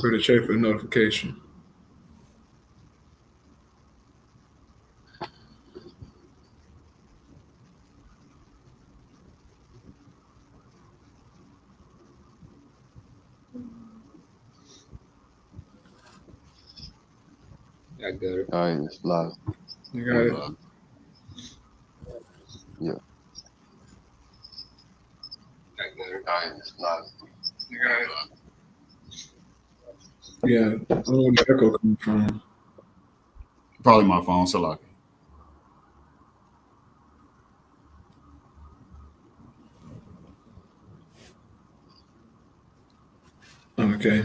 For the check for the notification. I got it. All right, it's live. You got it. Yeah. I got it. All right, it's live. You got it. Yeah, I don't know where the echo coming from. Probably my phone, so like. Okay.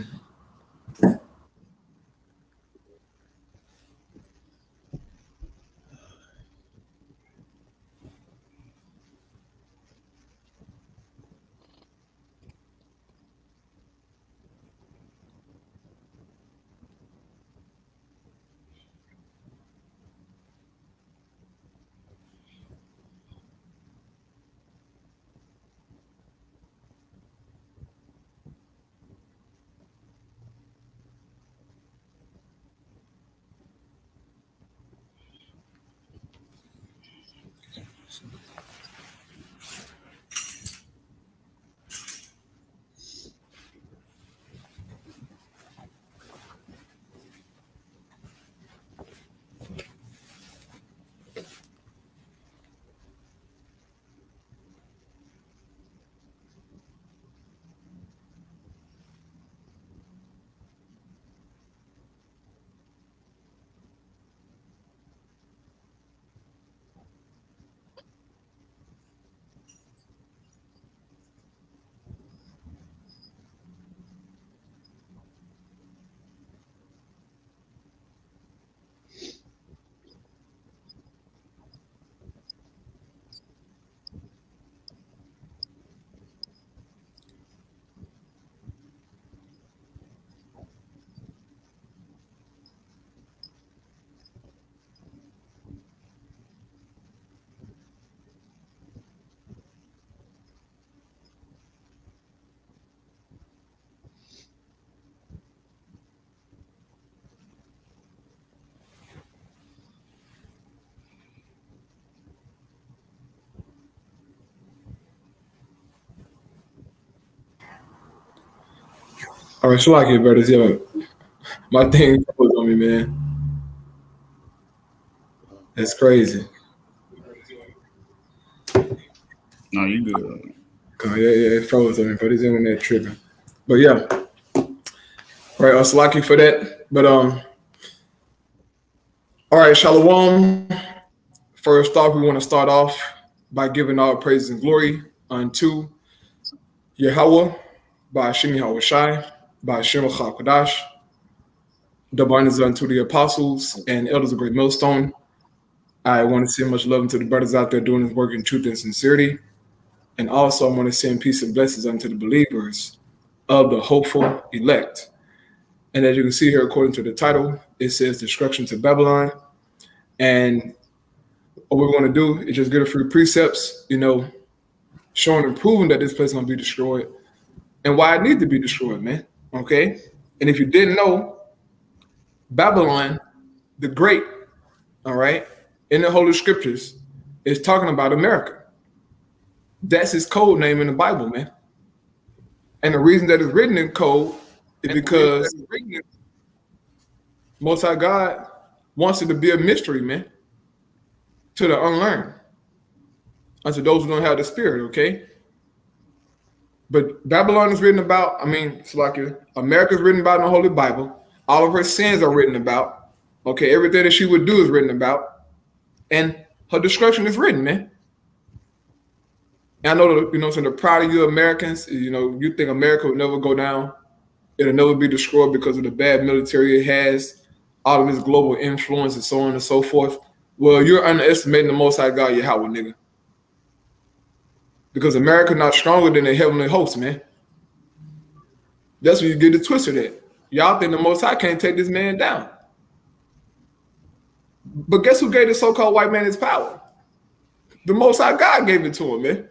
All right, so like it, brothers. Yo, my thing froze on me, man. That's crazy. No, you good. Yeah, it froze on me, but his internet tripping. But yeah, all right, Salaki for that. But all right, Shalom. First off, we want to start off by giving all praise and glory unto Yahweh by Hashem Yahweh Shai, by Hashem HaKadash. The honors unto the apostles and elders of Great Millstone. I want to send much love to the brothers out there doing this work in truth and sincerity. And also, I want to send peace and blessings unto the believers of the hopeful elect. And as you can see here, according to the title, it says Destruction to Babylon. And what we're going to do is just get a few precepts, showing and proving that this place is going to be destroyed and why it needs to be destroyed, man. Okay? And if you didn't know, Babylon, the Great, all right, in the Holy Scriptures, is talking about America. That's his code name in the Bible, man. And the reason that it's written in code is because Most High God wants it to be a mystery, man, to the unlearned, unto those who don't have the spirit, okay? But Babylon is written about, it's like America is written about in the Holy Bible. All of her sins are written about. Okay, everything that she would do is written about. And her destruction is written, man. And I know, the proud of you Americans, you think America will never go down. It'll never be destroyed because of the bad military it has, all of its global influence and so on and so forth. Well, you're underestimating the Most High God, Yahweh, nigga. Because America not stronger than the heavenly host, man. That's where you get it twisted at. Y'all think the Most High can't take this man down. But guess who gave the so-called white man his power? The Most High God gave it to him, man.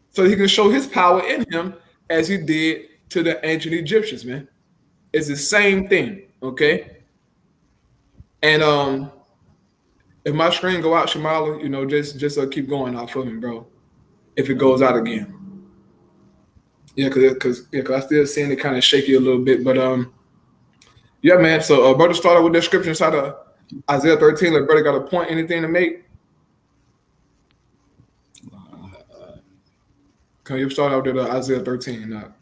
So he can show his power in him as he did to the ancient Egyptians, man. It's the same thing, okay? And if my screen go out, Shamala, just keep going out for me, bro. If it goes out again. Yeah, cause I still seeing it kind of shaky a little bit, but yeah, man. So brother started with the scripture inside of Isaiah 13. Like, brother got a point, anything to make? Can you start out with Isaiah 13?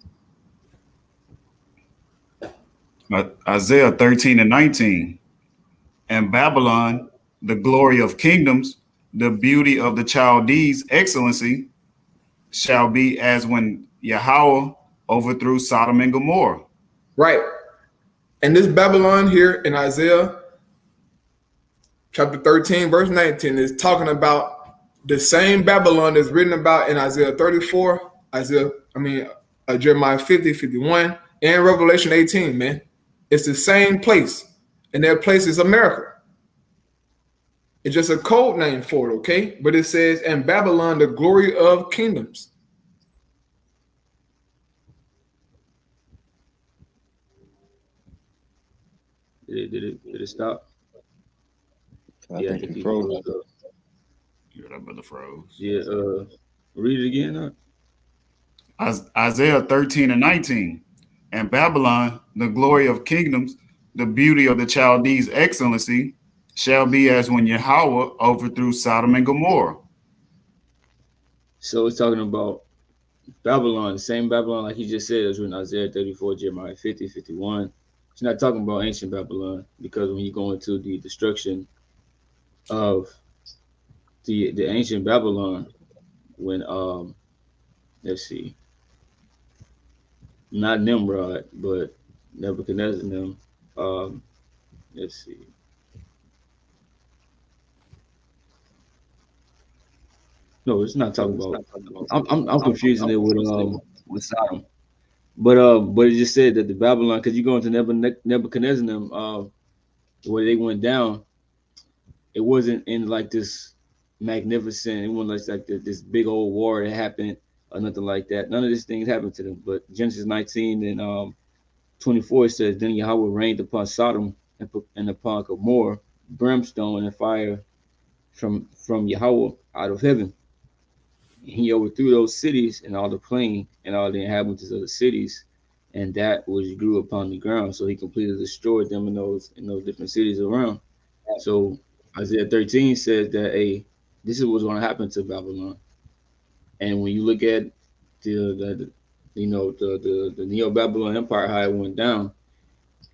Isaiah 13 and 19. And Babylon, the glory of kingdoms, the beauty of the Chaldees' excellency, shall be as when Yahweh overthrew Sodom and Gomorrah. Right. And this Babylon here in Isaiah chapter 13, verse 19 is talking about the same Babylon that's written about in Isaiah 34, Jeremiah 50, 51, and Revelation 18, man. It's the same place, and that place is America. It's just a code name for it, okay? But it says, and Babylon, the glory of kingdoms. Did it stop? I think he froze. Yeah, that brother froze. Yeah, read it again. Isaiah 13 and 19. And Babylon, the glory of kingdoms, the beauty of the Chaldees' excellency, shall be as when Yahweh overthrew Sodom and Gomorrah. So it's talking about Babylon, the same Babylon, like he just said, is in Isaiah 34, Jeremiah 50, 51. It's not talking about ancient Babylon, because when you go into the destruction of the ancient Babylon, when let's see, not Nimrod, but Nebuchadnezzar and them, let's see. No, it's not talking about. I'm confusing it with Sodom, but it just said that the Babylon, because you go into Nebuchadnezzar and them, where they went down, it wasn't in like this magnificent. It wasn't like this big old war that happened or nothing like that. None of these things happened to them. But Genesis 19 and 24 says, then Yahweh rained upon Sodom and upon Gomorrah brimstone and fire from Yahweh out of heaven. He overthrew those cities and all the plain and all the inhabitants of the cities, and that which grew upon the ground. So he completely destroyed them in those different cities around. So Isaiah 13 says that this is what's going to happen to Babylon. And when you look at the Neo-Babylon Empire, how it went down,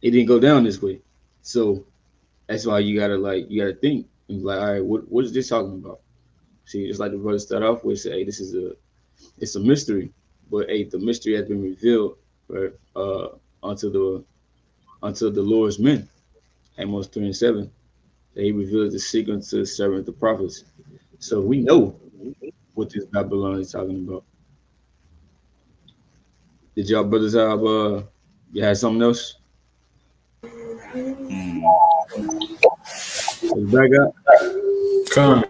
it didn't go down this way. So that's why you gotta think and be like, all right, what is this talking about? See, just like the brother start off with, say, hey, it's a mystery, but the mystery has been revealed unto the Lord's men. Amos 3 and 7. That he revealed the secret to the servant, the prophets. So we know what this Babylon is talking about. Did y'all brothers have you had something else? Back up. Come.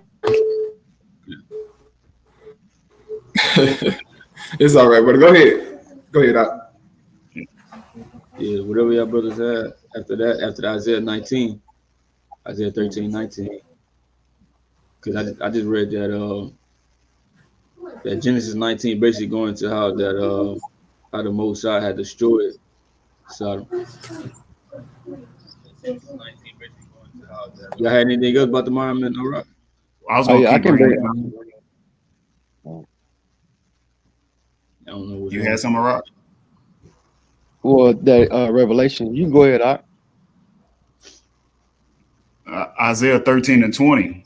It's all right, but go ahead, Doc. Yeah, whatever y'all brothers had after the Isaiah 19, Isaiah 13, 19. Because I just read that Genesis 19 basically going to how the Most High had destroyed Sodom. Y'all had anything else about the monument in Iraq? I was gonna keep bringing it up. I don't know what You had some Iraq? Well, that Revelation, you can go ahead, Doc. Isaiah 13 and 20.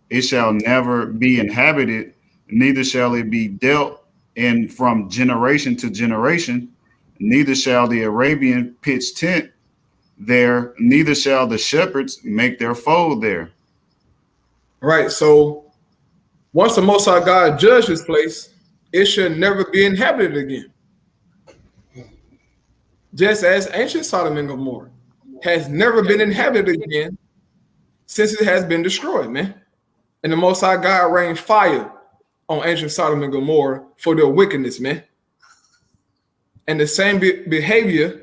It shall never be inhabited, neither shall it be dealt in from generation to generation, neither shall the Arabian pitch tent there, neither shall the shepherds make their fold there. Right. So once the Most High God judged this place, it should never be inhabited again. Just as ancient Sodom and Gomorrah has never been inhabited again since it has been destroyed, man. And the Most High God rained fire on ancient Sodom and Gomorrah for their wickedness, man. and the same behavior,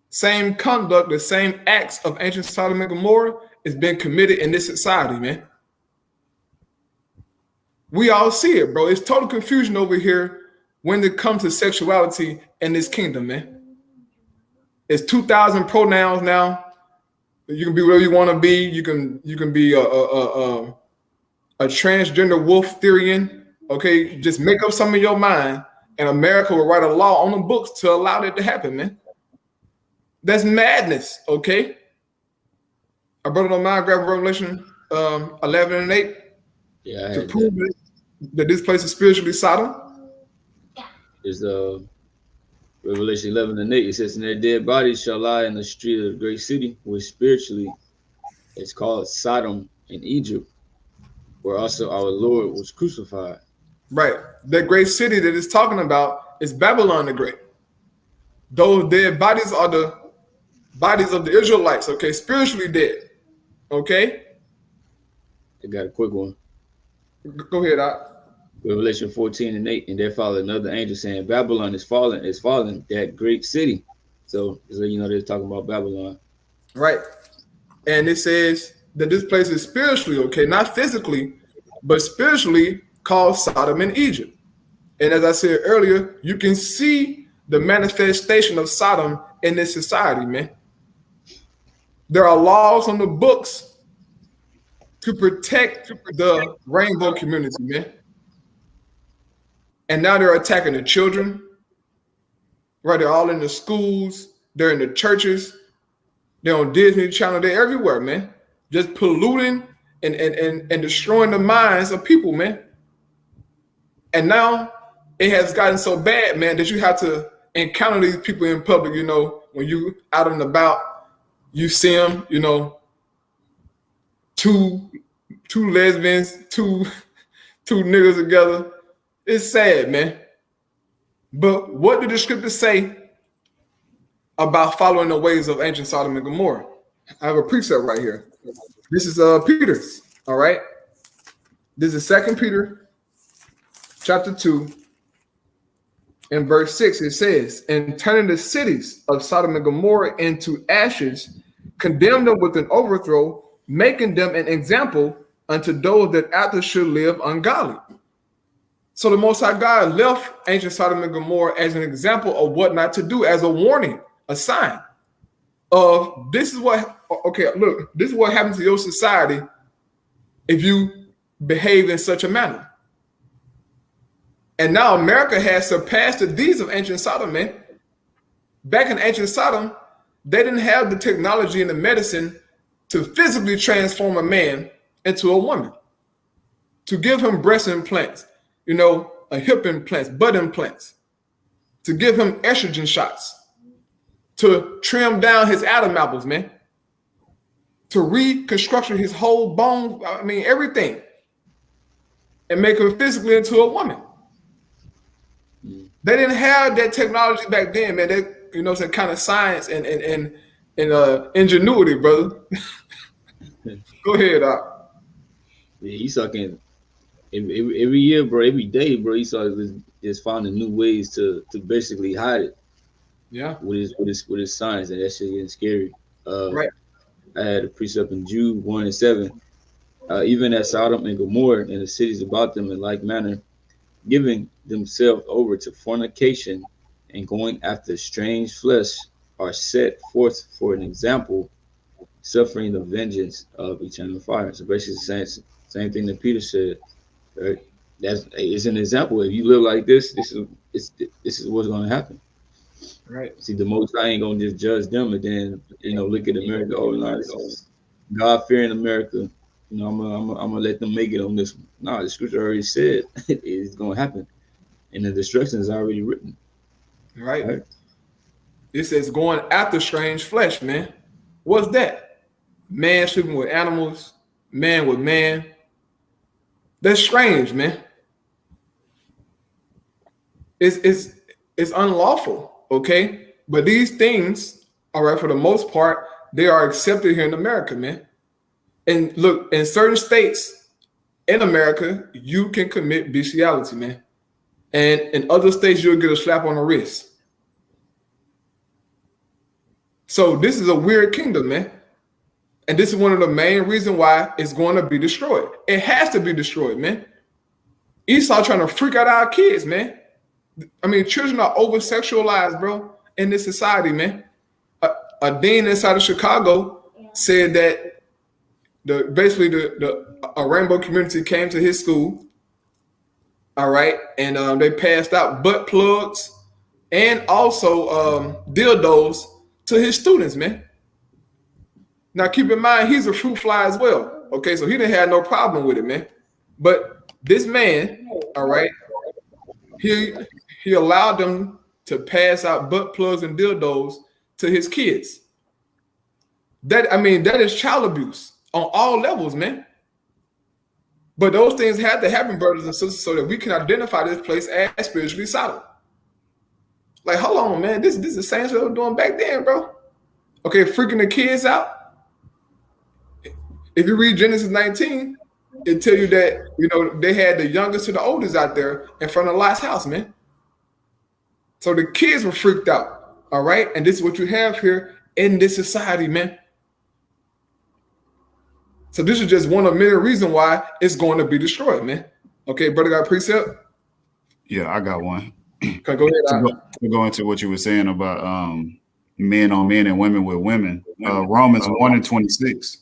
same conduct, the same acts of ancient Sodom and Gomorrah is being committed in this society, man. We all see it, bro. It's total confusion over here when it comes to sexuality in this kingdom, man. It's 2,000 pronouns now. You can be whatever you want to be. You can be a transgender wolf theorian. Okay, just make up something in your mind, and America will write a law on the books to allow that to happen, man. That's madness. Okay. Our brother don't mind grab Revelation 11 and 8 to prove that this place is spiritually Sodom. Is Revelation 11 and 8. It says, "And their dead bodies shall lie in the street of the great city, which spiritually is called Sodom and Egypt, where also our Lord was crucified." Right. That great city that it's talking about is Babylon the Great. Those dead bodies are the bodies of the Israelites, okay? Spiritually dead, okay? I got a quick one. Go ahead, Doc. Revelation 14 and 8, "And there followed another angel saying, Babylon is fallen, that great city." So you know they're talking about Babylon. Right. And it says that this place is spiritually, okay, not physically, but spiritually called Sodom and Egypt. And as I said earlier, you can see the manifestation of Sodom in this society, man. There are laws on the books to protect the rainbow community, man. And now they're attacking the children, right? They're all in the schools, they're in the churches, they're on Disney Channel, they're everywhere, man. Just polluting and destroying the minds of people, man. And now it has gotten so bad, man, that you have to encounter these people in public, you know, when you out and about, you see them, you know, two lesbians, two niggas together. It's sad, man. But what did the scriptures say about following the ways of ancient Sodom and Gomorrah? I have a precept right here. This is Peter's, all right? This is 2 Peter chapter 2 and verse 6. It says, "And turning the cities of Sodom and Gomorrah into ashes, condemn them with an overthrow, making them an example unto those that after should live ungodly." So the Most High God left ancient Sodom and Gomorrah as an example of what not to do, as a warning, a sign of this is what, okay, look, this is what happens to your society if you behave in such a manner. And now America has surpassed the deeds of ancient Sodom, man. Back in ancient Sodom, they didn't have the technology and the medicine to physically transform a man into a woman, to give him breast implants, you know, a hip implants, butt implants, to give him estrogen shots, to trim down his Adam apples, man, to reconstruct his whole bone, I mean, everything, and make him physically into a woman. They didn't have that technology back then, man. They, you know, some kind of science and ingenuity, brother. Go ahead, Doc. Yeah, Esau can every year, bro, every day, bro. Esau is finding new ways to basically hide it. Yeah. With his science, and that shit getting scary. Right. I had a precept in Jude 1 and 7. Even as Sodom and Gomorrah and the cities about them in like manner, giving themselves over to fornication and going after strange flesh, are set forth for an example, suffering the vengeance of eternal fire. So basically the same thing that Peter said. Right? It's an example. If you live like this, this is what's going to happen. Right. See, the Most High ain't gonna just judge them and then, you know, look at America. Oh, no, God fearing America. You know, I'm gonna let them make it on this one. No, the scripture already said it's gonna happen, and the destruction is already written. Right. It says going after strange flesh, man. What's that? Man sleeping with animals, man with man. That's strange, man. It's unlawful. Okay, but these things, all right, for the most part, they are accepted here in America, man. And look, in certain states in America, you can commit bestiality, man. And in other states, you'll get a slap on the wrist. So this is a weird kingdom, man. And this is one of the main reasons why it's going to be destroyed. It has to be destroyed, man. Esau trying to freak out our kids, man. I mean, children are over-sexualized, bro, in this society, man. A dean inside of Chicago said that basically a rainbow community came to his school, all right, and they passed out butt plugs and also dildos to his students, man. Now, keep in mind, he's a fruit fly as well, okay? So he didn't have no problem with it, man. But this man, all right, he allowed them to pass out butt plugs and dildos to his kids. That is child abuse on all levels, man. But those things had to happen, brothers and sisters, so that we can identify this place as spiritually solid. Like, hold on, man. This is the same stuff they were doing back then, bro. Okay, freaking the kids out. If you read Genesis 19, it tell you that, they had the youngest to the oldest out there in front of Lot's house, man. So the kids were freaked out, all right? And this is what you have here in this society, man. So this is just one of many reasons why it's going to be destroyed, man. Okay, brother, got a precept? Yeah, I got one. Okay, go ahead. To go into what you were saying about men on men and women with women. Romans 1:26.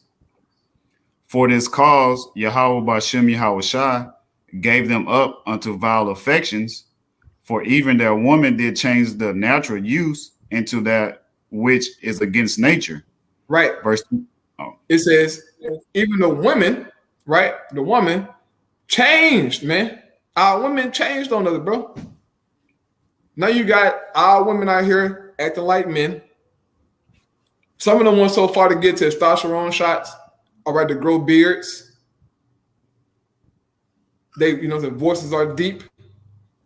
For this cause, Yahweh Bashem Yahushai gave them up unto vile affections, for even their woman did change the natural use into that which is against nature. Right. Verse 2. Oh. It says, even the women, right? The woman changed, man. Our women changed on us, bro. Now you got our women out here acting like men. Some of them went so far to get testosterone shots, all right, to grow beards. They, the voices are deep.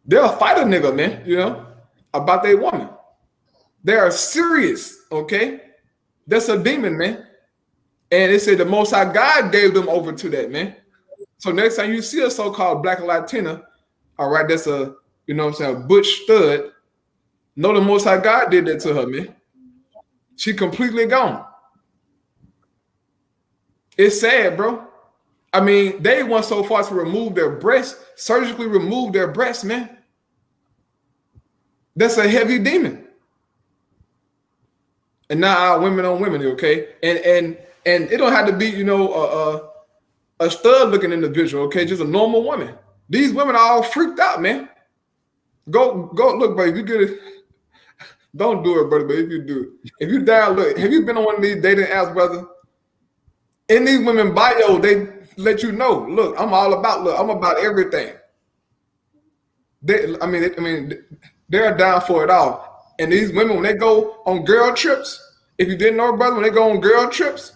They'll fight a nigga, man, about their woman. They are serious, okay? That's a demon, man. And it said the Most High God gave them over to that, man. So next time you see a so-called Black Latina, all right, that's a, butch stud, know the Most High God did that to her, man. She completely gone. It's sad, bro. I mean, they went so far to remove their breasts, surgically remove their breasts, man. That's a heavy demon. And now our women on women, okay? And it don't have to be, a stud-looking individual, okay? Just a normal woman. These women are all freaked out, man. Go look, bro. If you get it, don't do it, brother. But if you do, if you down, look. Have you been on one of these dating apps, brother? In these women bio, they let you know. Look, I'm about everything. They're down for it all. And these women, when they go on girl trips, if you didn't know, brother, when they go on girl trips,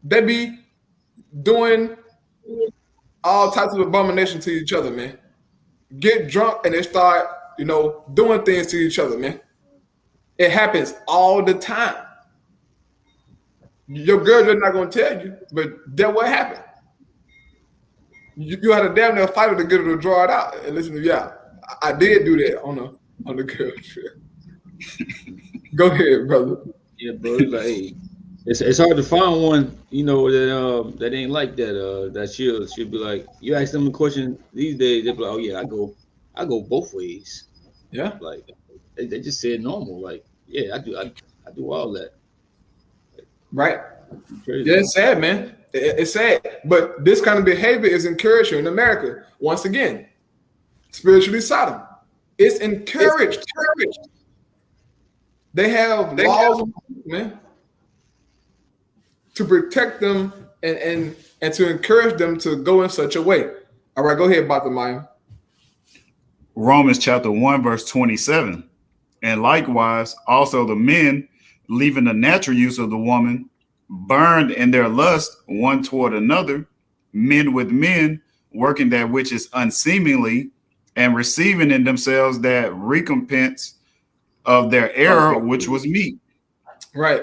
they be doing all types of abomination to each other, man. Get drunk and they start, doing things to each other, man. It happens all the time. Your girl just not gonna tell you, but that what happened. You had a damn near fighter to get her to draw it out. And listen to I did do that on the girl trip. Go ahead, brother. Yeah, bro. Like, it's hard to find one, that ain't like that. That she'll be like, you ask them a question these days, they'll be like, oh yeah, I go both ways. Yeah. Like they just said normal. Like, yeah, I do all that. Right. Yeah, it's sad, man. It's sad. But this kind of behavior is encouraged here in America. Once again, spiritually Sodom. It's encouraged. They have laws, man, to protect them and to encourage them to go in such a way. All right, go ahead, Bartholomew. Romans chapter 1, verse 27. And likewise, also the men, leaving the natural use of the woman, burned in their lust one toward another, men with men, working that which is unseemly, and receiving in themselves that recompense of their error, which was meat. Right.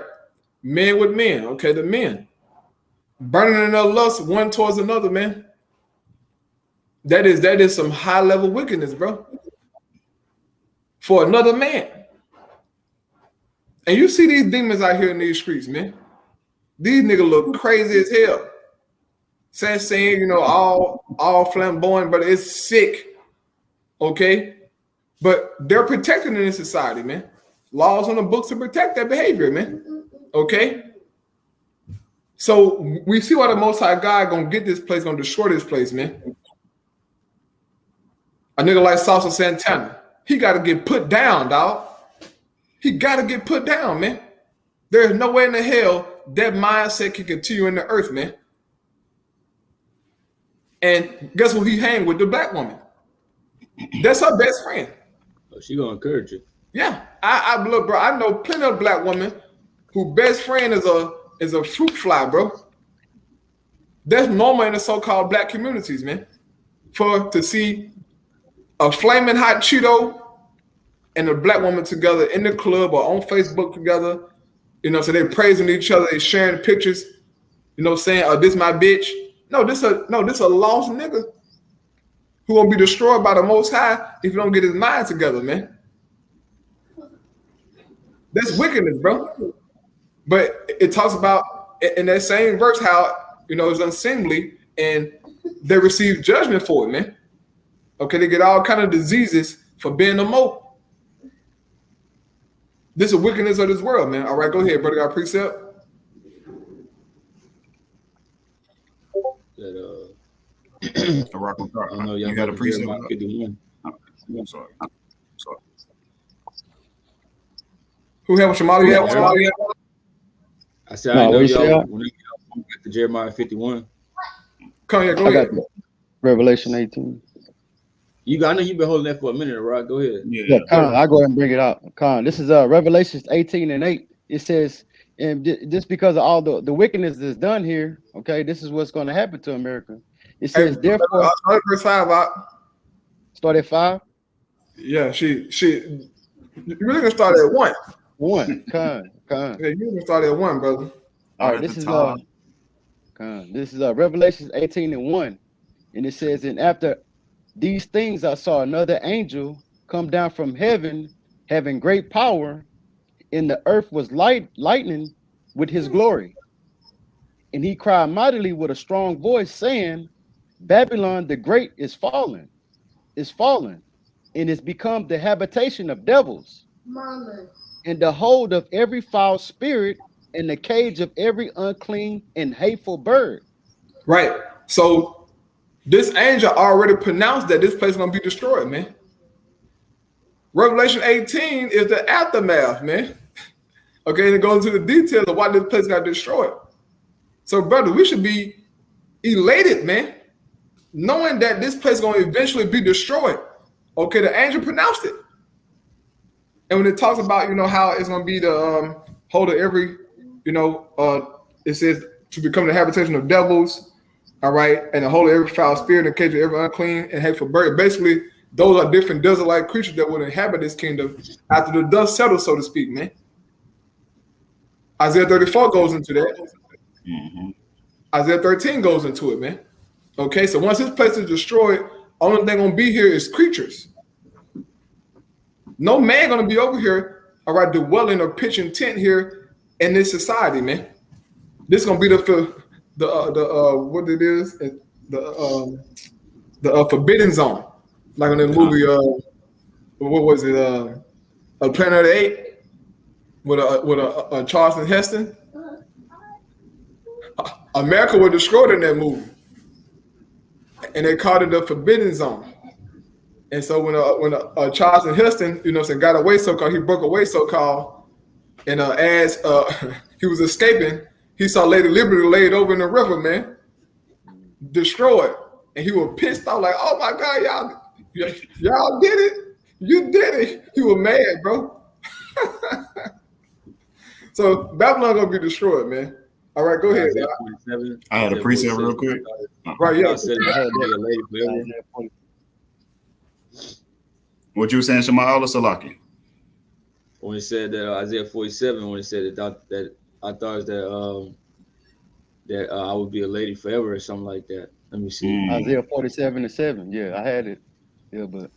Men with men. Okay, the men. Burning in their lust one towards another, man. That is some high level wickedness, bro. For another man. And you see these demons out here in these streets, man. These niggas look crazy as hell. Saying, you know, all flamboyant, but it's sick. Okay? But they're protected in this society, man. Laws on the books to protect that behavior, man. Okay? So we see why the Most High God gonna get this place, gonna destroy this place, man. A nigga like Sauce Santana, he gotta get put down, dog. He gotta get put down, man. There's no way in the hell that mindset can continue in the earth, man. And guess who he hang with? The black woman. That's her best friend. Oh, she gonna encourage you. Yeah, I look, bro. I know plenty of black women who best friend is a fruit fly, bro. That's normal in the so-called black communities, man. To see a flaming hot Cheeto and a black woman together in the club or on Facebook together, you know, so they're praising each other, they sharing pictures, you know, saying, "Oh, this my bitch." No, this a lost nigga who gonna be destroyed by the Most High if he don't get his mind together, man. That's wickedness, bro. But it talks about in that same verse how, you know, it's unseemly and they receive judgment for it, man. Okay, they get all kind of diseases for being a mope. This is wickedness of this world, man. All right, go ahead, brother. Got a precept? That I know you got a precept? Jeremiah 51. I'm sorry. Who have Shamali? I said No, I know what you say? y'all when you get to Jeremiah 51. Come here, go I ahead. got Revelation 18. I know you've been holding that for a minute, Rod. Go ahead. Yeah, Con, I'll go ahead and bring it out. Con, this is Revelations 18:8. It says, and just because of all the wickedness that's done here, okay, this is what's going to happen to America. It says, Hey, therefore, verse 5 out. start at 5. Yeah, you really gonna start at 1. 1. Con. Yeah, you gonna start at 1, brother. All right, this is Revelations 18:1, and it says, and after these things I saw another angel come down from heaven, having great power, and the earth was lightning with his glory. And he cried mightily with a strong voice, saying, Babylon the great is fallen, and is become the habitation of devils, and the hold of every foul spirit, and the cage of every unclean and hateful bird. Right. So this angel already pronounced that this place is gonna be destroyed, man. Revelation 18 is the aftermath, man. Okay, and it goes into the details of why this place got destroyed. So, brother, we should be elated, man, knowing that this place is gonna eventually be destroyed. Okay, the angel pronounced it. And when it talks about, you know, how it's gonna be the hold of every, you know, it says to become the habitation of devils, all right, and the hold of every foul spirit and cage of every unclean and hateful bird. Basically, those are different desert-like creatures that would inhabit this kingdom after the dust settles, so to speak, man. Isaiah 34 goes into that. Mm-hmm. Isaiah 13 goes into it, man. Okay, so once this place is destroyed, only thing gonna be here is creatures. No man gonna be over here, all right, dwelling or pitching tent here in this society, man. This gonna be the what it is, the forbidden zone, like in the movie. What was it? A Planet of the Apes with a Charleston Heston. America was destroyed in that movie, and they called it the forbidden zone. And so when Charleston Heston, you know, got away so-called, he broke away so-called, and as he was escaping, he saw Lady Liberty laid over in the river, man, destroyed. And he was pissed off, like, oh my God, y'all did it. You did it. He was mad, bro. So Babylon gonna be destroyed, man. All right, go ahead. I had a precept real quick. Right, yeah. What you were saying, Shema Salaki? When it said that Isaiah 47, when it said that I thought that I would be a lady forever or something like that. Let me see. Isaiah 47:7. Yeah, I had it. Yeah, but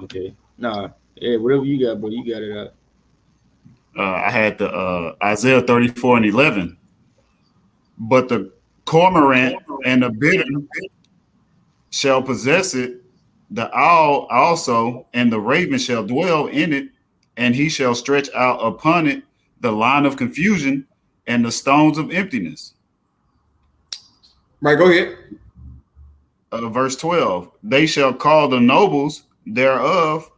Okay. Nah. Yeah, whatever you got, bro, you got it out. I had the Isaiah 34:11. But the cormorant and the bittern shall possess it, the owl also, and the raven shall dwell in it, and he shall stretch out upon it the line of confusion and the stones of emptiness. Right, go ahead. Verse 12, they shall call the nobles thereof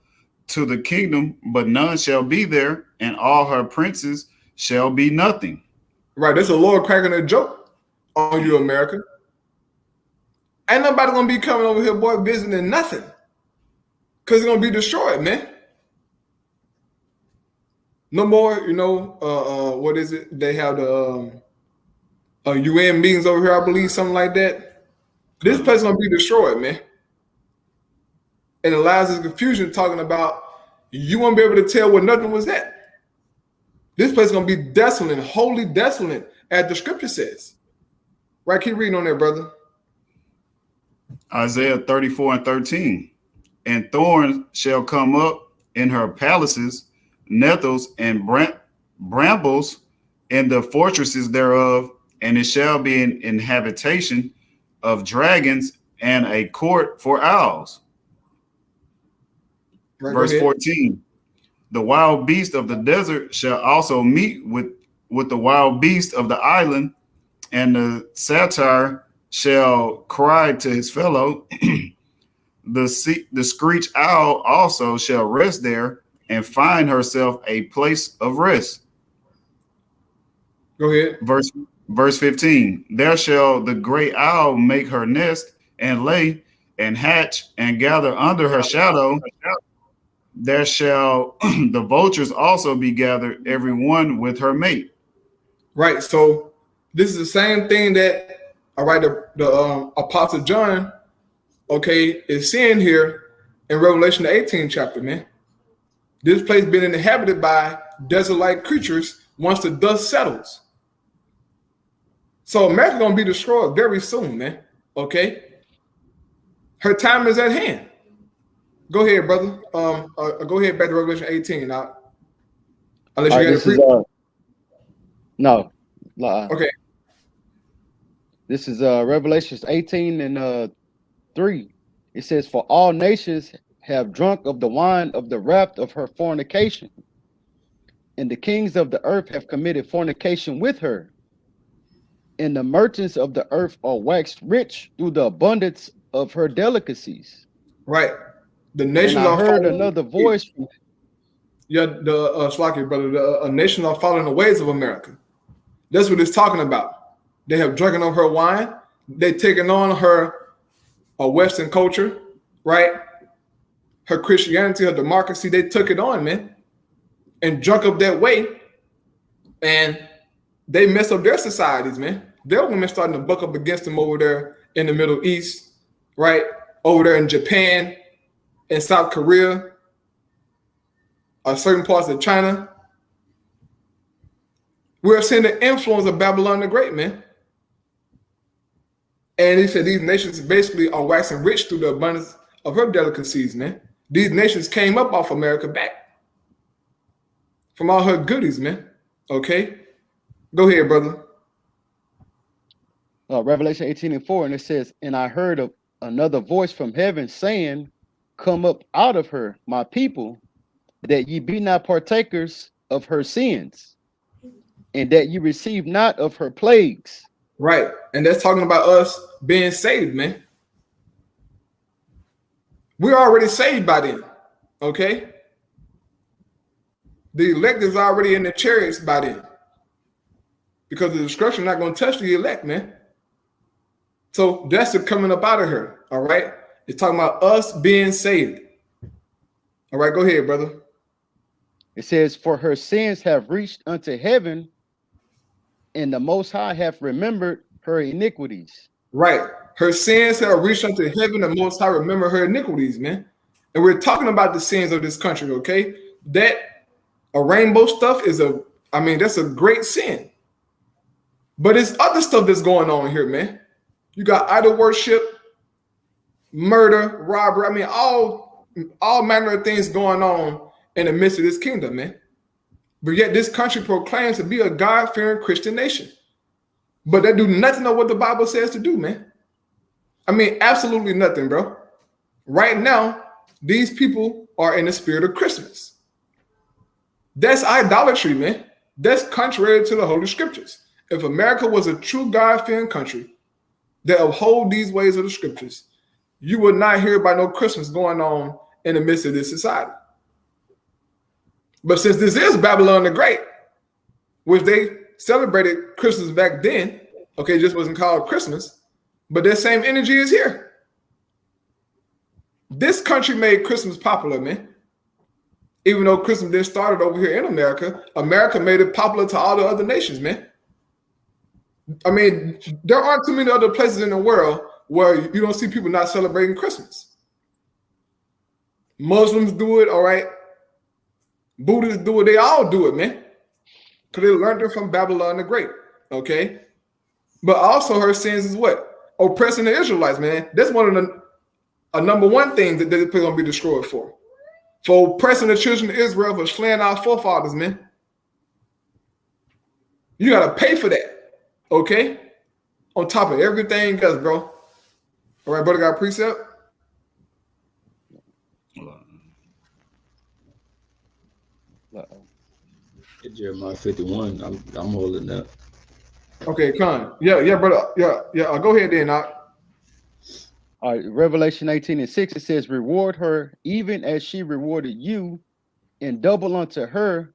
to the kingdom, but none shall be there, and all her princes shall be nothing. Right, this is a Lord cracking a joke on you, America. Ain't nobody gonna be coming over here, boy, visiting nothing. Cause it's gonna be destroyed, man. No more, what is it? They have the UN meetings over here, I believe, something like that. This place is gonna be destroyed, man. And it allows this confusion talking about you won't be able to tell where nothing was at. This place is gonna be desolate, wholly desolate, as the scripture says. Right, keep reading on there, brother. Isaiah 34:13, and thorns shall come up in her palaces, nettles and brambles in the fortresses thereof, and it shall be an inhabitation of dragons and a court for owls. Right, verse 14, the wild beast of the desert shall also meet with the wild beast of the island, and the satyr shall cry to his fellow. The screech owl also shall rest there and find herself a place of rest. Go ahead. Verse 15, there shall the great owl make her nest and lay and hatch and gather under her shadow. There shall the vultures also be gathered, every one with her mate. Right. So this is the same thing that, all right, the Apostle John, okay, is seeing here in Revelation the 18th chapter, man. This place been inhabited by desert-like creatures once the dust settles. So America's gonna be destroyed very soon, man. Okay. Her time is at hand. Go ahead, brother. Go ahead back to Revelation 18 now. Unless you got a no. Okay. This is Revelations 18 and 3. It says, for all nations have drunk of the wine of the wrath of her fornication, and the kings of the earth have committed fornication with her, and the merchants of the earth are waxed rich through the abundance of her delicacies. Right. The nation. And I heard another voice. Yeah, the Slaki brother. The nation are following the ways of America. That's what it's talking about. They have drinking of her wine. They taken on her Western culture, right? Her Christianity, her democracy. They took it on, man, and drunk up that way, and they messed up their societies, man. Their women starting to buck up against them over there in the Middle East, right? Over there in Japan, in South Korea, or certain parts of China. We're seeing the influence of Babylon the Great, man. And he said these nations basically are waxing rich through the abundance of her delicacies, man. These nations came up off America back from all her goodies, man. Okay? Go ahead, brother. Revelation 18 and 4, and it says, and I heard another voice from heaven saying, come up out of her, my people, that ye be not partakers of her sins, and that ye receive not of her plagues. Right. And that's talking about us being saved, man. We're already saved by then. Okay? The elect is already in the chariots by then. Because the destruction not going to touch the elect, man. So that's the coming up out of her. All right. It's talking about us being saved. All right, go ahead, brother. It says, for her sins have reached unto heaven, and the Most High hath remembered her iniquities. Right. Her sins have reached unto heaven, the Most High remember her iniquities, man. And we're talking about the sins of this country, okay? That a rainbow stuff is that's a great sin. But it's other stuff that's going on here, man. You got idol worship, murder, robbery. I mean, all manner of things going on in the midst of this kingdom, man. But yet this country proclaims to be a God-fearing Christian nation. But they do nothing of what the Bible says to do, man. I mean, absolutely nothing, bro. Right now, these people are in the spirit of Christmas. That's idolatry, man. That's contrary to the Holy Scriptures. If America was a true God-fearing country that uphold these ways of the Scriptures, you would not hear about no Christmas going on in the midst of this society. But since this is Babylon the Great, which they celebrated Christmas back then, okay, it just wasn't called Christmas, but that same energy is here. This country made Christmas popular, man. Even though Christmas didn't start over here in America, America made it popular to all the other nations, man. I mean, there aren't too many other places in the world where you don't see people not celebrating Christmas. Muslims do it, all right. Buddhists do it. They all do it, man. Because they learned it from Babylon the Great, okay? But also her sins is what? Oppressing the Israelites, man. That's one of the number one thing that they're going to be destroyed for oppressing the children of Israel, for slaying our forefathers, man. You got to pay for that, okay? On top of everything else, bro. All right, brother, got a precept? Jeremiah 51. I'm holding up. Okay, Con. Yeah, brother. Yeah. Go ahead then. All right, Revelation 18:6, it says, reward her even as she rewarded you, and double unto her,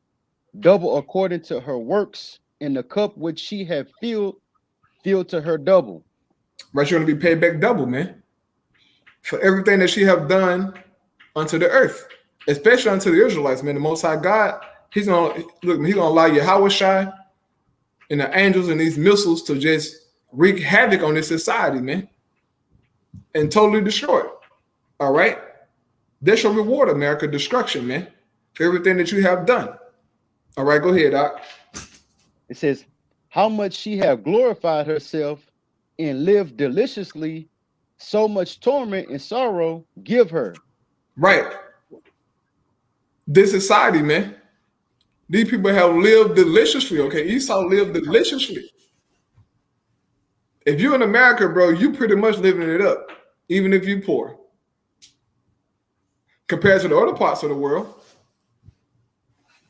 double according to her works, in the cup which she had filled to her double. Right, you're going to be paid back double, man, for everything that she have done unto the earth, especially unto the Israelites, man. The Most High God, he's going to allow Yahweh Shai and the angels and these missiles to just wreak havoc on this society, man, and totally destroy it. All right? They shall reward America destruction, man, for everything that you have done. All right, go ahead, Doc. It says, how much she have glorified herself and lived deliciously, so much torment and sorrow give her. Right. This society, man. These people have lived deliciously, okay? Esau lived deliciously. If you're in America, bro, you pretty much living it up, even if you're poor. Compared to the other parts of the world,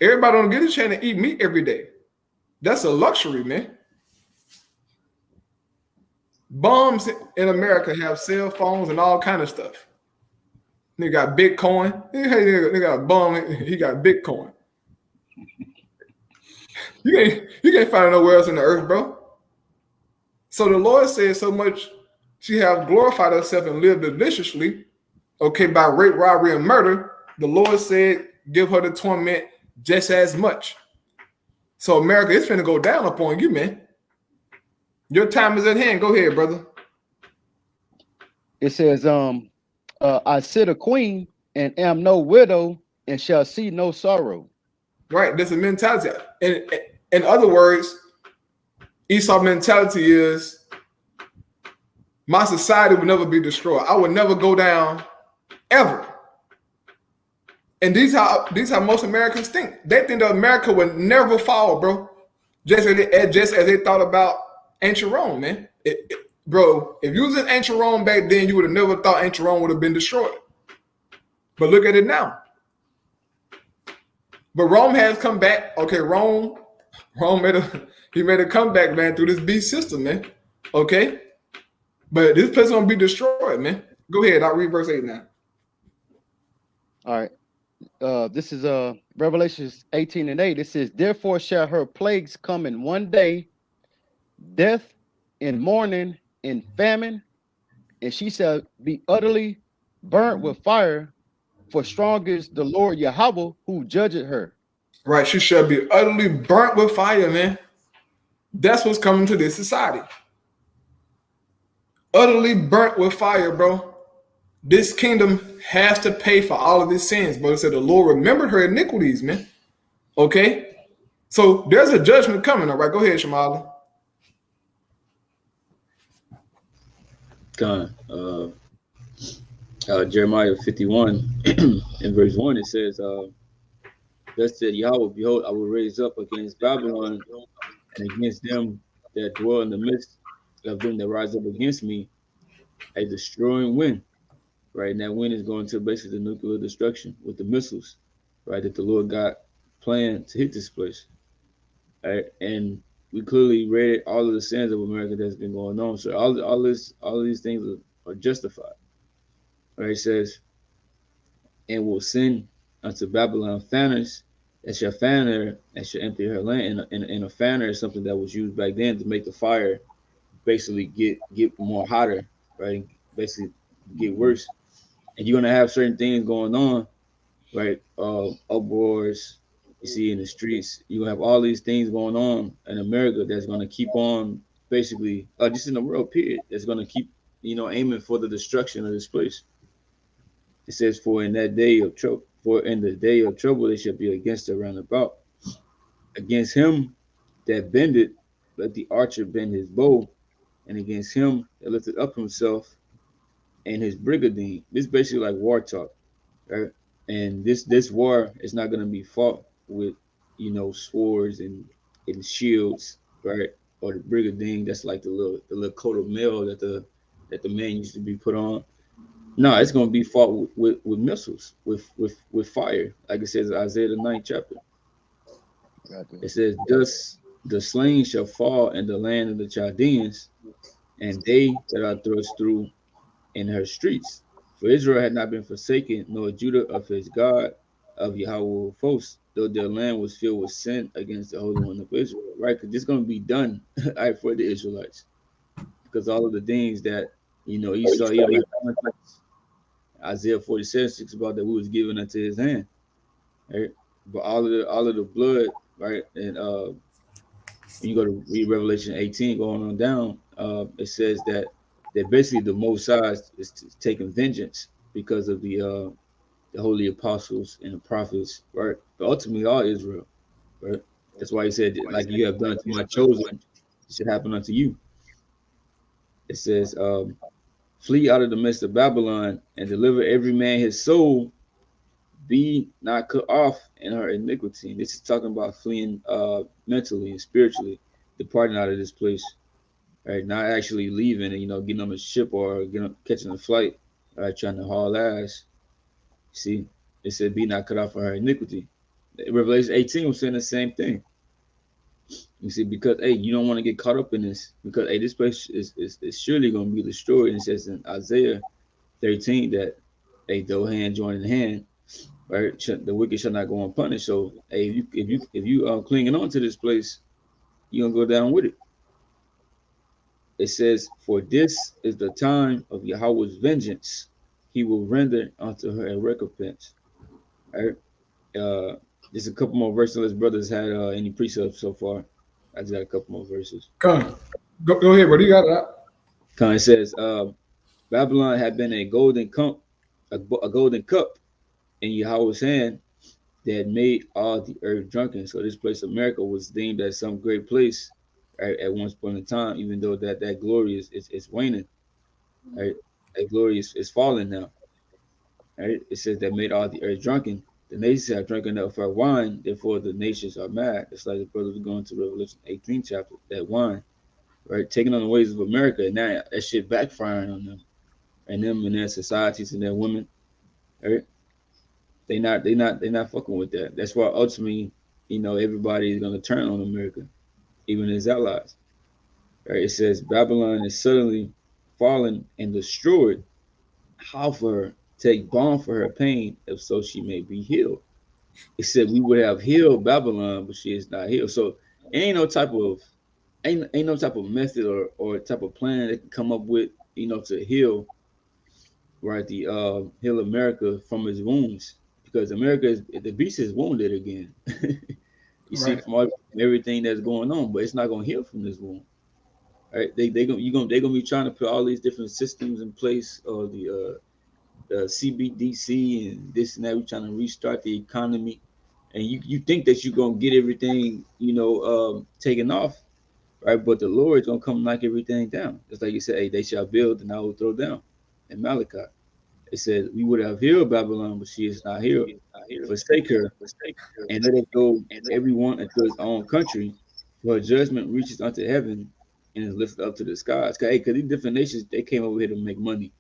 everybody don't get a chance to eat meat every day. That's a luxury, man. Bums in America have cell phones and all kind of stuff. They got Bitcoin. They got a bum. He got Bitcoin. You can't find it nowhere else in the earth, bro. So the Lord said so much she have glorified herself and lived deliciously, okay, by rape, robbery, and murder. The Lord said, give her the torment just as much. So America, it's finna go down upon you, man. Your time is at hand. Go ahead, brother. It says, I sit a queen and am no widow and shall see no sorrow. Right, this is mentality. In other words, Esau mentality is my society will never be destroyed. I will never go down ever. And these how most Americans think. They think that America will never fall, bro. Just as they thought about ancient Rome, man. Bro, if you was in ancient Rome back then, you would have never thought ancient Rome would have been destroyed. But look at it now. But Rome has come back. Okay, Rome made a comeback, man, through this beast system, man. Okay? But this place is gonna be destroyed, man. Go ahead, I'll read verse 8 now. All right. This is Revelation 18:8. It says, therefore shall her plagues come in one day, death and mourning and famine, and she shall be utterly burnt with fire, for strong is the Lord Yahweh who judgeth her. Right, she shall be utterly burnt with fire, man. That's what's coming to this society. Utterly burnt with fire, bro. This kingdom has to pay for all of its sins, but it said the Lord remembered her iniquities, man. Okay? So there's a judgment coming, all right? Go ahead, Shamali. God, Jeremiah 51 in verse 1, it says, thus said Yahweh, behold, I will raise up against Babylon and against them that dwell in the midst of them that rise up against me a destroying wind. Right, and that wind is going to basically the nuclear destruction with the missiles, right, that the Lord got planned to hit this place. Right, and we clearly read all of the sins of America that's been going on. So all of these things are justified. Right, it says, and will send unto Babylon fanners that shall fan her and shall empty her land. And a fanner is something that was used back then to make the fire basically get more hotter, right? Basically get worse. And you're gonna have certain things going on, right? Uproars you see in the streets. You have all these things going on in America that's gonna keep on basically just in the world period that's gonna keep aiming for the destruction of this place. It says, for in that day of trouble, for in the day of trouble they shall be against her round about. Against him that bended, let the archer bend his bow, and against him that lifted up himself and his brigandine. This is basically like war talk, right? And this war is not going to be fought with swords and shields, right? Or the brigandine. That's like the little coat of mail that the man used to be put on. No, it's going to be fought with missiles, with fire, like it says in Isaiah the 9th chapter. It says, thus the slain shall fall in the land of the Chaldeans, and they that are thrust through in her streets. For Israel had not been forsaken, nor Judah of his God, of Yahweh of hosts, though their land was filled with sin against the Holy One of Israel. Right? Because this is going to be done right, for the Israelites. Because all of the things that, Esau, Isaiah 47 speaks about that we was given unto his hand. Right? But all of the blood, right? And when you go to read Revelation 18 going on down, it says that basically the Most High is taking vengeance because of the holy apostles and the prophets, right? But ultimately all Israel, right? That's why he said, like you have done to my chosen, it should happen unto you. It says, flee out of the midst of Babylon and deliver every man his soul, be not cut off in her iniquity. This is talking about fleeing mentally and spiritually, departing out of this place, right? Not actually leaving and getting on a ship or catching a flight, right? Trying to haul ass. See, it said, be not cut off for her iniquity. Revelation 18 was saying the same thing. You see, because you don't want to get caught up in this, because this place is surely going to be destroyed. And it says in Isaiah 13 that though hand join in hand, right? The wicked shall not go unpunished. So if you are clinging on to this place, you're gonna go down with it. It says, for this is the time of Yahweh's vengeance. He will render unto her a recompense. All right. Just a couple more verses. Unless brothers had any precepts so far. I just got a couple more verses. Go ahead, bro. You got that. It says, Babylon had been a golden cup in Yahweh's hand that made all the earth drunken. So this place, America, was deemed as some great place, right, at one point in time, even though that glory is waning. Right? That glory is falling now. Right? It says that made all the earth drunken. The nations have drunken up for wine, therefore the nations are mad. It's like the brothers going to Revelation 18 chapter, that wine, right? Taking on the ways of America, and now that shit backfiring on them. And them and their societies and their women. Right? They not fucking with that. That's why ultimately, everybody is gonna turn on America, even his allies. Right? It says Babylon is suddenly fallen and destroyed. How for her? Take balm for her pain, if so she may be healed. It said we would have healed Babylon, but she is not healed. So ain't no type of method or type of plan that can come up with, to heal, right? The heal America from his wounds, because the beast is wounded again. You see, from everything that's going on, but it's not gonna heal from this wound. Right? They're gonna be trying to put all these different systems in place, or the CBDC and this and that. We're trying to restart the economy, and you think that you're gonna get everything taken off, right? But the Lord's gonna come knock everything down. Just like you said, they shall build and I will throw down. In Malachi, It says, we would have healed Babylon, but she is not healed. Forsake her, and let it go everyone into his own country, for her judgment reaches unto heaven and is lifted up to the skies. Because these different nations, they came over here to make money.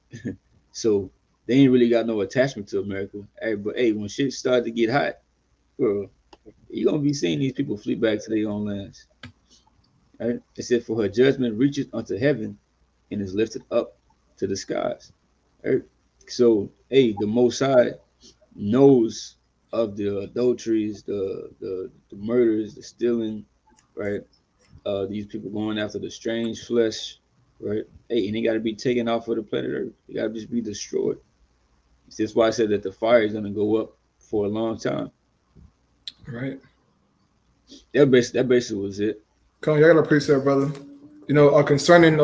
So they ain't really got no attachment to America. Hey, but hey, when shit started to get hot, bro, you're going to be seeing these people flee back to their own lands. Right? It said, for her judgment reaches unto heaven and is lifted up to the skies. Right? So, hey, the Most High knows of the adulteries, the murders, the stealing, right? These people going after the strange flesh, right? Hey, and they got to be taken off of the planet Earth. They got to just be destroyed. That's why I said that the fire is going to go up for a long time. Right. That basically was it. Come on, y'all got a precept, brother. You know, concerning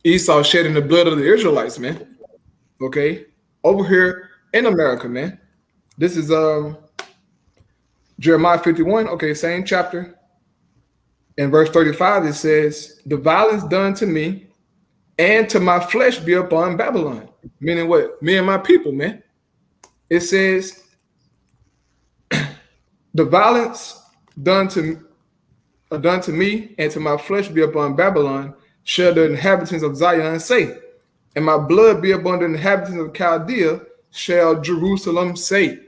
Esau shedding the blood of the Israelites, man. Okay, over here in America, man. This is Jeremiah 51. Okay, same chapter. In verse 35, it says, "The violence done to me and to my flesh be upon Babylon." Meaning what? Me and my people, man. It says, "The violence done to me and to my flesh be upon Babylon, shall the inhabitants of Zion say, and my blood be upon the inhabitants of Chaldea, shall Jerusalem say."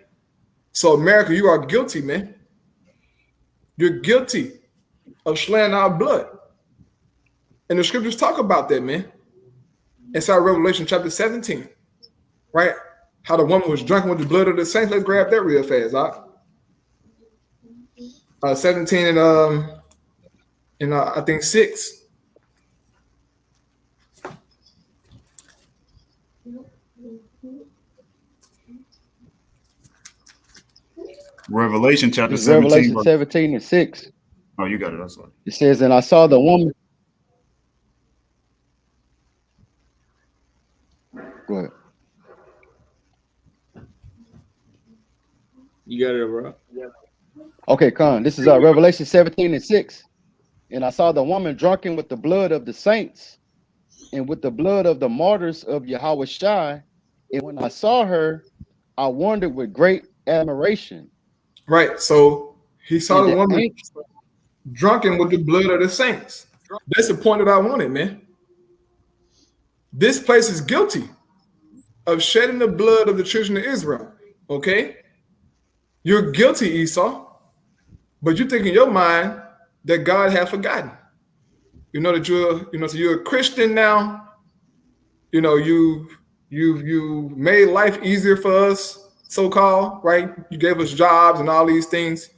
So America, you are guilty, man. You're guilty of slaying our blood. And the scriptures talk about that, man. Inside Revelation chapter 17, right? How the woman was drunk with the blood of the saints. Let's grab that real fast, right? 17 and I think 6. Revelation chapter It's 17. Revelation 17 and 6. Oh, you got it. That's right. It says, and I saw the woman. Go ahead. You got it, bro. Okay, Con. This is Revelation 17 and 6. And I saw the woman drunken with the blood of the saints and with the blood of the martyrs of Yahweh Shai. And when I saw her, I wondered with great admiration. Right. So he saw And the the woman angel- drunken with the blood of the saints. That's the point that I wanted, man. This place is guilty of shedding the blood of the children of Israel. Okay? You're guilty, Esau, but you think in your mind that God has forgotten. You know that you're a Christian now. You know, you made life easier for us, so-called, right? You gave us jobs and all these things.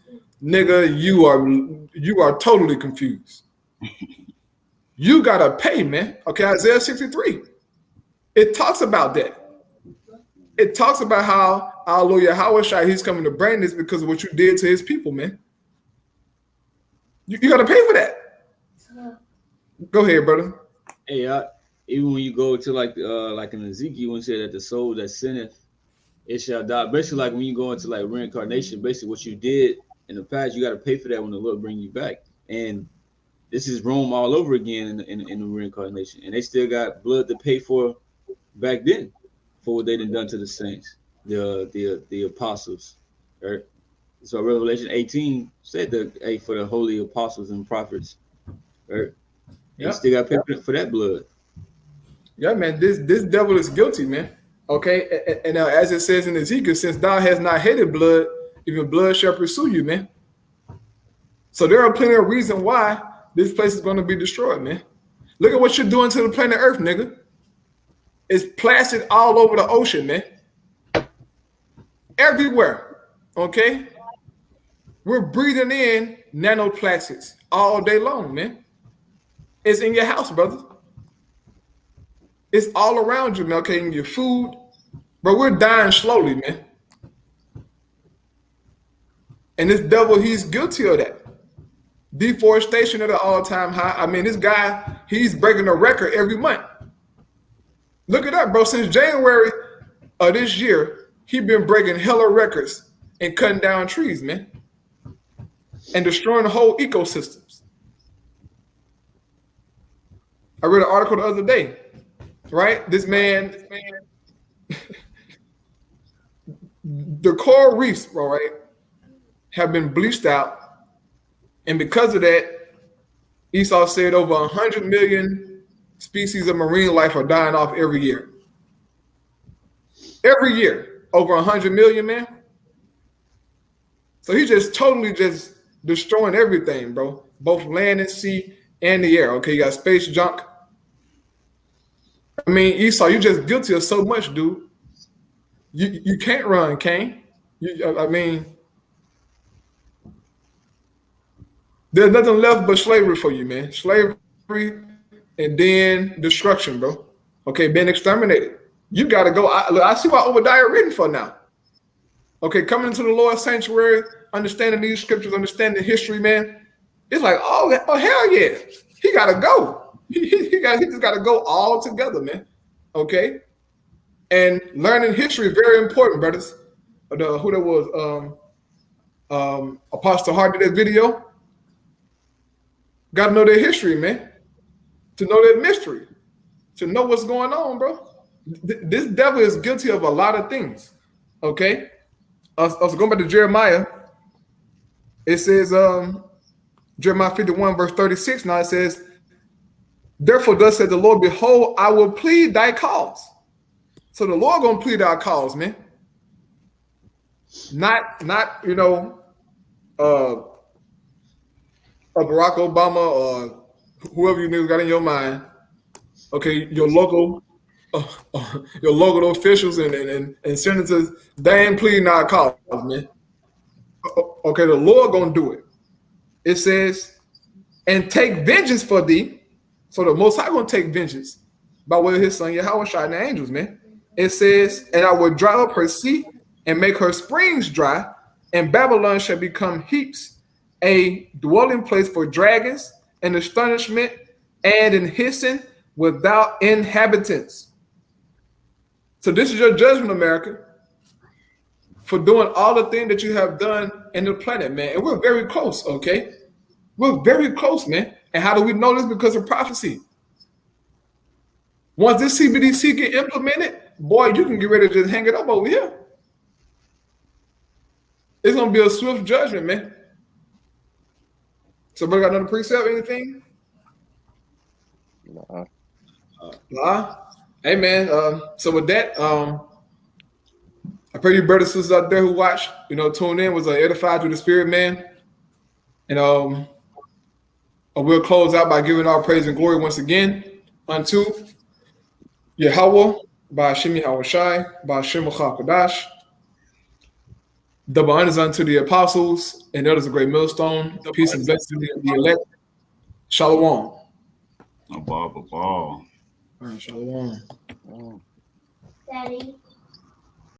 Nigga, you are totally confused. You gotta pay, man. Okay, Isaiah 63. It talks about that. It talks about how our Lord Yahweh Shai, he's coming to bring this because of what you did to his people, man. You gotta pay for that. Go ahead, brother. Hey, even when you go to like in Ezekiel, when it said that the soul that sinneth, it shall die. Basically, like when you go into like reincarnation, basically what you did in the past, you got to pay for that when the Lord bring you back. And this is Rome all over again in the reincarnation, and they still got blood to pay for back then for what they done to the saints, the apostles. Right? So Revelation 18 said that, hey, for the holy apostles and prophets, right? They still got to pay for that blood. Yeah, man, this devil is guilty, man. Okay, and as it says in Ezekiel, since thou hast not hated blood, even blood shall pursue you, man. So there are plenty of reasons why this place is going to be destroyed, man. Look at what you're doing to the planet Earth, nigga. It's plastic all over the ocean, man. Everywhere, okay? We're breathing in nanoplastics all day long, man. It's in your house, brother. It's all around you, man, okay, in your food. But we're dying slowly, man. And this devil, he's guilty of that. Deforestation at an all-time high. I mean, this guy, he's breaking a record every month. Look it up, bro. Since January of this year, he's been breaking hella records and cutting down trees, man. And destroying the whole ecosystems. I read an article the other day, right? This man the coral reefs, bro, right, have been bleached out. And because of that, Esau said over 100 million species of marine life are dying off every year. Every year, over 100 million, man. So he's just totally just destroying everything, bro. Both land and sea and the air. Okay, you got space junk. I mean, Esau, you're just guilty of so much, dude. You can't run, Cain. I mean, there's nothing left but slavery for you, man. Slavery and then destruction, bro. Okay, being exterminated. You got to go. I see what Obadiah written for now. Okay, coming into the Lord's sanctuary, understanding these scriptures, understanding history, man. It's like, oh hell yeah. He got to go. He just got to go all together, man. Okay? And learning history is very important, brothers. Who that was? Apostle Hart did that video. Got to know their history, man. To know their mystery. To know what's going on, bro. This devil is guilty of a lot of things. Okay? I was going back to Jeremiah. It says, Jeremiah 51, verse 36. Now it says, therefore thus said the Lord, behold, I will plead thy cause. So the Lord gonna plead our cause, man. Not Barack Obama or whoever you niggas got in your mind. Okay, your local officials and senators, they ain't pleading our cause, man. Okay, the Lord gonna do it. It says, and take vengeance for thee. So the Most High gonna take vengeance by way of his son Yahweh Shai and the angels, man. It says, and I will dry up her sea and make her springs dry, and Babylon shall become heaps, a dwelling place for dragons, an astonishment, and an hissing without inhabitants. So this is your judgment, America, for doing all the things that you have done in the planet, man. And we're very close, okay? We're very close, man. And how do we know this? Because of prophecy. Once this CBDC get implemented, boy, you can get ready to just hang it up over here. It's going to be a swift judgment, man. Somebody got another precept, anything? Nah. Hey, man. So with that, I pray you brothers and sisters out there who watch, tune in, was edified through the Spirit, man. And we'll close out by giving our praise and glory once again unto Yahweh, by Hashem Yahweh Shai, by Hashem Kadash. Double honors unto the apostles and others of great millstone. Peace and blessings to the elect. Shalom. A ball. All right, shalom. Daddy.